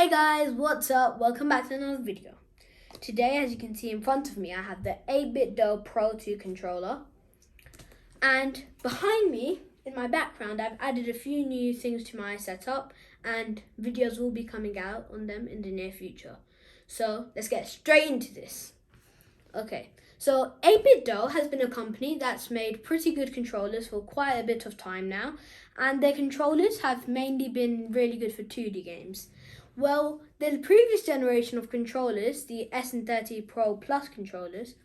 Hey guys, what's up? Welcome back to another video. Today, as you can see in front of me, I have the 8BitDo Pro2 controller. And behind me, in my background, I've added a few new things to my setup and videos will be coming out on them in the near future. So let's get straight into this. Okay, so 8BitDo has been a company that's made pretty good controllers for quite a bit of time now, and their controllers have mainly been really good for 2D games. Well, the previous generation of controllers, the SN30 Pro Plus controllers,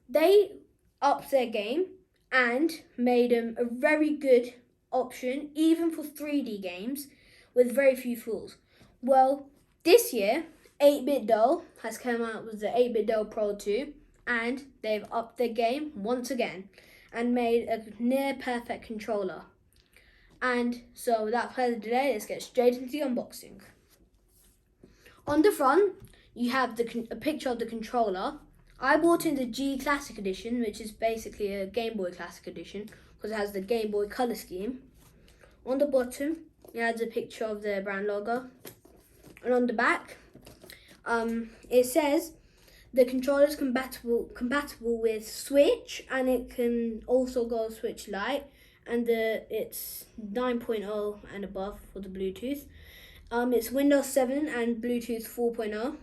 they upped their game and made them a very good option, even for 3D games, with very few flaws. Well, this year, 8BitDo has come out with the 8BitDo Pro2, and they've upped their game once again and made a near perfect controller. And so without further delay, let's get straight into the unboxing. On the front, you have a picture of the controller. I bought in the G Classic Edition, which is basically a Game Boy Classic Edition because it has the Game Boy color scheme. On the bottom, it has a picture of the brand logo. And on the back, it says the controller is compatible with Switch, and it can also go Switch Lite, and it's 9.0 and above for the Bluetooth. It's Windows 7 and Bluetooth 4.0.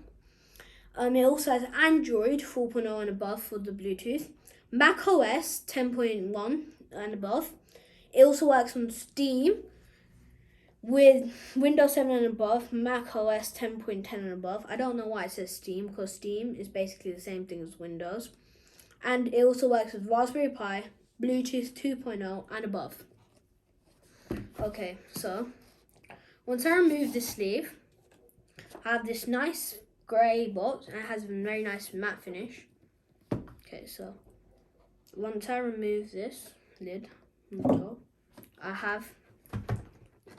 It also has Android 4.0 and above for the Bluetooth. Mac OS 10.1 and above. It also works on Steam with Windows 7 and above, Mac OS 10.10 and above. I don't know why it says Steam, because Steam is basically the same thing as Windows. And it also works with Raspberry Pi, Bluetooth 2.0 and above. Okay, so once I remove the sleeve, I have this nice grey box, and it has a very nice matte finish. Okay, so once I remove this lid on the top, I have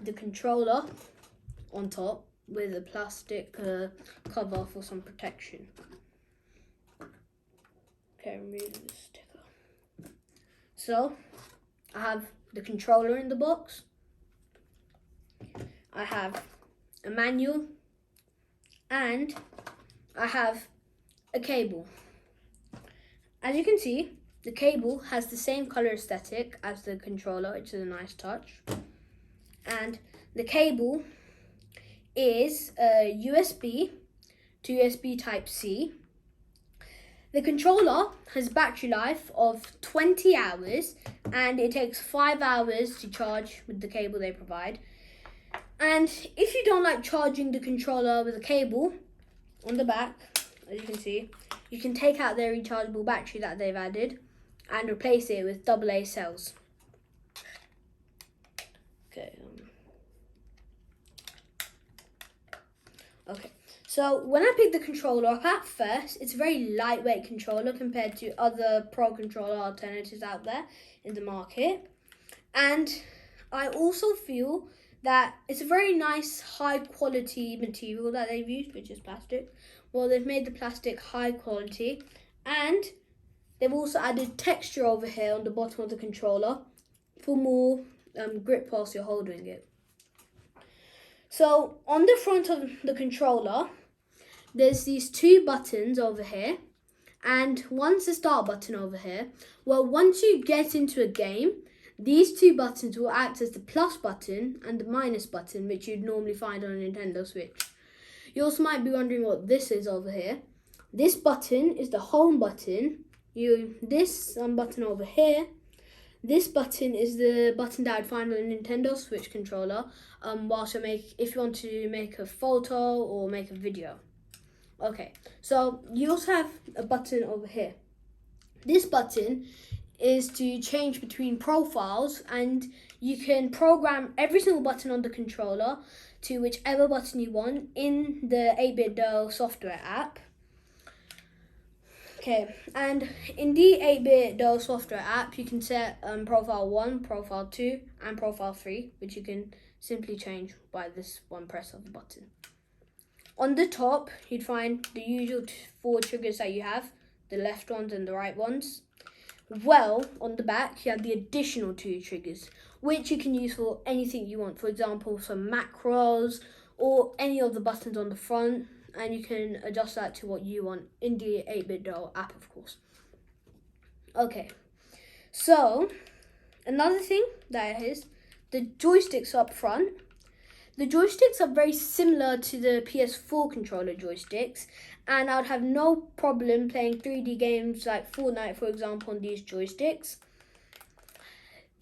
the controller on top with a plastic cover for some protection. Okay, remove the sticker. So I have the controller in the box. I have a manual, and I have a cable. As you can see, the cable has the same color aesthetic as the controller, which is a nice touch. And the cable is a USB to USB Type-C. The controller has battery life of 20 hours, and it takes 5 hours to charge with the cable they provide. And if you don't like charging the controller with a cable, on the back, as you can see, you can take out their rechargeable battery that they've added and replace it with AA cells. Okay, so when I picked the controller up at first, it's a very lightweight controller compared to other Pro controller alternatives out there in the market. And I also feel that it's a very nice high quality material that they've used, which is plastic. Well, they've made the plastic high quality, and they've also added texture over here on the bottom of the controller for more grip whilst you're holding it. So on the front of the controller, there's these two buttons over here, and one's the start button over here. Well, once you get into a game, these two buttons will act as the plus button and the minus button, which you'd normally find on a Nintendo Switch. You also might be wondering what this is over here. This button is the home button. This button over here, this button is the button that I'd find on a Nintendo Switch controller if you want to make a photo or make a video. Okay, so you also have a button over here. This button is to change between profiles, and you can program every single button on the controller to whichever button you want in the 8BitDo software app. Okay, and in the 8BitDo software app, you can set profile 1, profile 2, and profile 3, which you can simply change by this one press of the button. On the top, you'd find the usual 4 triggers that you have, the left ones and the right ones. Well, on the back, you have the additional 2 triggers, which you can use for anything you want. For example, some macros or any of the buttons on the front, and you can adjust that to what you want in the 8BitDo app, of course. Okay, so another thing that is the joysticks up front. The joysticks are very similar to the PS4 controller joysticks, and I would have no problem playing 3D games like Fortnite, for example, on these joysticks.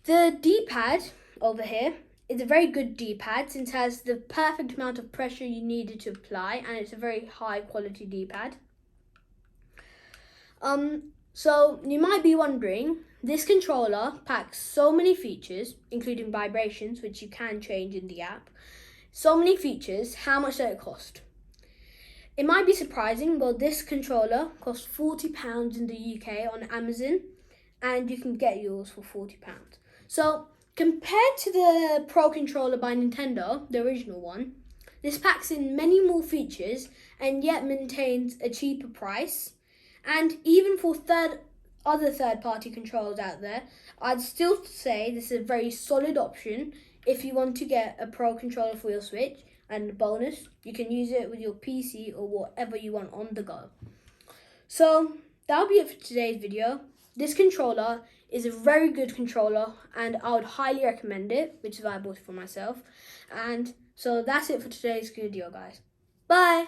The D-pad over here is a very good D-pad since it has the perfect amount of pressure you needed to apply, and it's a very high quality D-pad. So you might be wondering, this controller packs so many features, including vibrations, which you can change in the app. So many features, how much does it cost? It might be surprising, but this controller costs £40 in the UK on Amazon, and you can get yours for £40. So compared to the Pro Controller by Nintendo, the original one, this packs in many more features and yet maintains a cheaper price. And even for other third-party controllers out there, I'd still say this is a very solid option if you want to get a Pro Controller for your Switch. And bonus, you can use it with your PC or whatever you want on the go. So that'll be it for today's video. This controller is a very good controller, and I would highly recommend it, which is why I bought it for myself. And so that's it for today's video, guys. Bye!